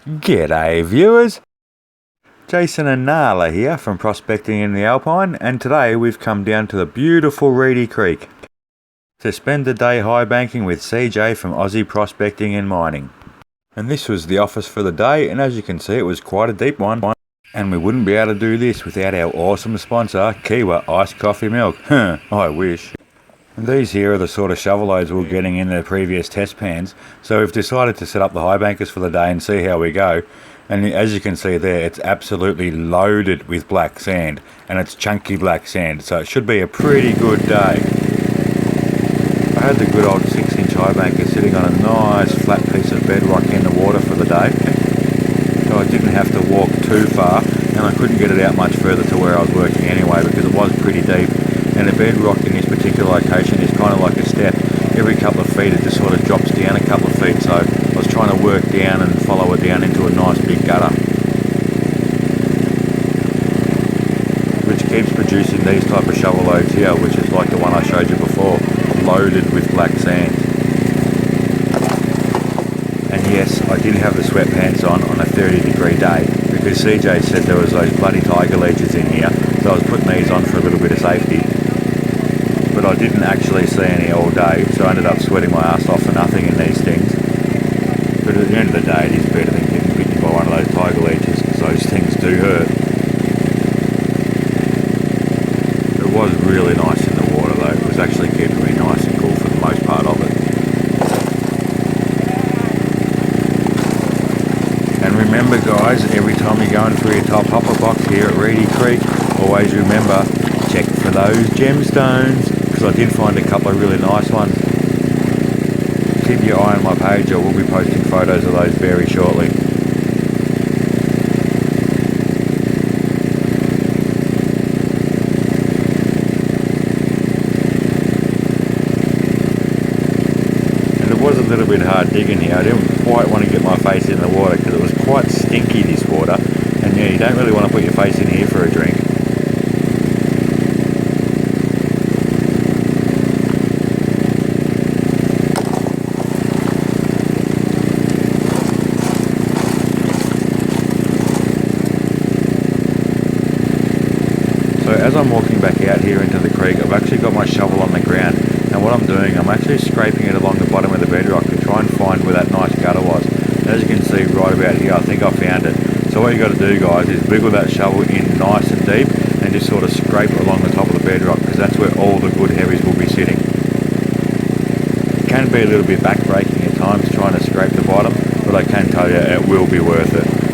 G'day viewers, Jason and Nala here from Prospecting in the Alpine, and today we've come down to the beautiful Reedy Creek to spend the day high banking with CJ from Aussie Prospecting and Mining. And this was the office for the day, and as you can see it was quite a deep one, and we wouldn't be able to do this without our awesome sponsor Kiwa Iced Coffee Milk. I wish. And these here are the sort of shovel loads we were getting in the previous test pans, so we've decided to set up the high bankers for the day and see how we go. And as you can see there, it's absolutely loaded with black sand, and it's chunky black sand, so it should be a pretty good day. I had the good old 6-inch high banker sitting on a nice flat piece of bedrock in the water for the day, so I didn't have to walk too far, and I couldn't get it out much further to where I was working anyway because it was pretty deep. And the bedrock in this particular location is kind of like a step. Every couple of feet it just sort of drops down a couple of feet, so I was trying to work down and follow it down into a nice big gutter, which keeps producing these type of shovel loads here, which is like the one I showed you before, loaded with black sand. And yes, I did have the sweatpants on a 30-degree day because CJ said there was those bloody tiger ledges in here, so I was putting these on for a little bit of safety. But I didn't actually see any all day, so I ended up sweating my ass off for nothing in these things. But at the end of the day, it is better than getting bitten by one of those tiger leeches, because those things do hurt. It was really nice in the water though, it was actually keeping me nice and cool for the most part of it. And remember guys, every time you're going through your top hopper box here at Reedy Creek, always remember, check for those gemstones, because I did find a couple of really nice ones. Keep your eye on my page, I will be posting photos of those very shortly. And it was a little bit hard digging here. I didn't quite want to get my face in the water because it was quite stinky, this water, and yeah, you don't really want to put your face in here for a drink. So as I'm walking back out here into the creek, I've actually got my shovel on the ground, and what I'm doing, I'm actually scraping it along the bottom of the bedrock to try and find where that nice gutter was. And as you can see right about here, I think I found it. So what you got to do guys is wiggle that shovel in nice and deep and just sort of scrape it along the top of the bedrock, because that's where all the good heavies will be sitting. It can be a little bit backbreaking at times trying to scrape the bottom, but I can tell you it will be worth it.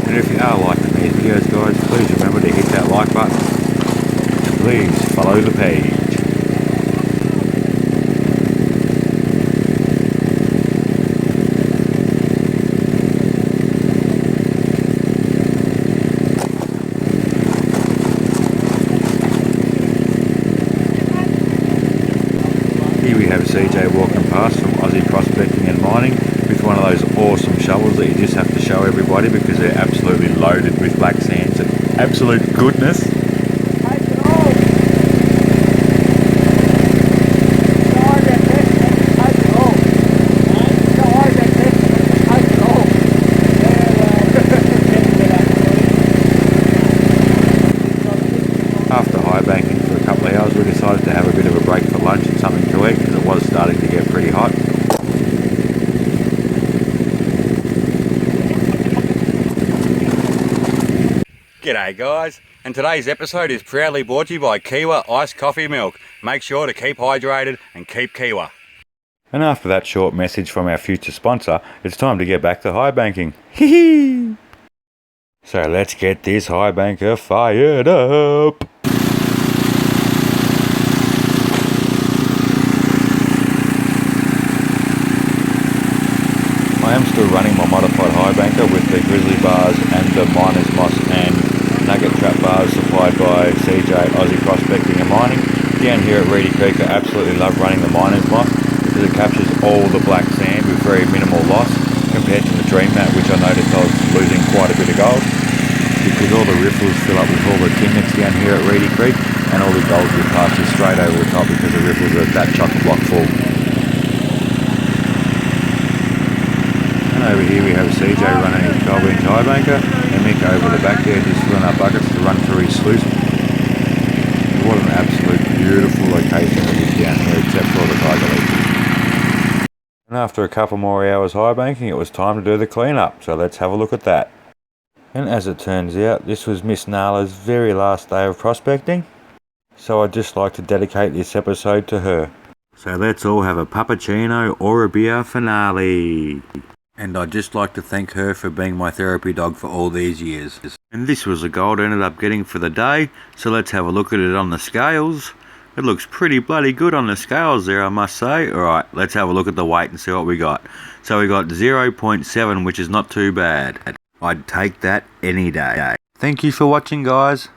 And if you are liking these videos guys, please remember to hit that like button, and please follow the page. Here we have CJ walking past from Aussie Prospecting and Mining with one of those awesome shovels that you just have to show everybody because they're absolutely loaded with black sands and absolute goodness. After high banking for a couple of hours, we decided to have a bit of a break for lunch and something to eat because it was starting to get pretty hot. G'day guys, and today's episode is proudly brought to you by Kiwa Iced Coffee Milk. Make sure to keep hydrated and keep Kiwa. And after that short message from our future sponsor, it's time to get back to high banking. Hee. So let's get this high banker fired up. I am still running my modified high banker with the grizzly bars and the miner's moss and nugget trap bars supplied by CJ Aussie Prospecting and Mining. Down here at Reedy Creek I absolutely love running the miner's moss because it captures all the black sand with very minimal loss compared to the dream mat, which I noticed I was losing quite a bit of gold because all the riffles fill up with all the tignets down here at Reedy Creek, and all the gold will pass you straight over the top because the riffles are that chock-a-block full. over here we have CJ running his 12-inch high banker, and Mick over the back there just filling up buckets to run through his sluice. What an absolute beautiful location it is down here, except for the tiger leaf. And after a couple more hours high banking, it was time to do the cleanup, so let's have a look at that. And as it turns out, this was Miss Nala's very last day of prospecting, so I'd just like to dedicate this episode to her. So let's all have a puppuccino or a beer finale. And I'd just like to thank her for being my therapy dog for all these years. And this was the gold I ended up getting for the day, so let's have a look at it on the scales. It looks pretty bloody good on the scales there, I must say. Alright, let's have a look at the weight and see what we got. So we got 0.7, which is not too bad. I'd take that any day. Thank you for watching, guys.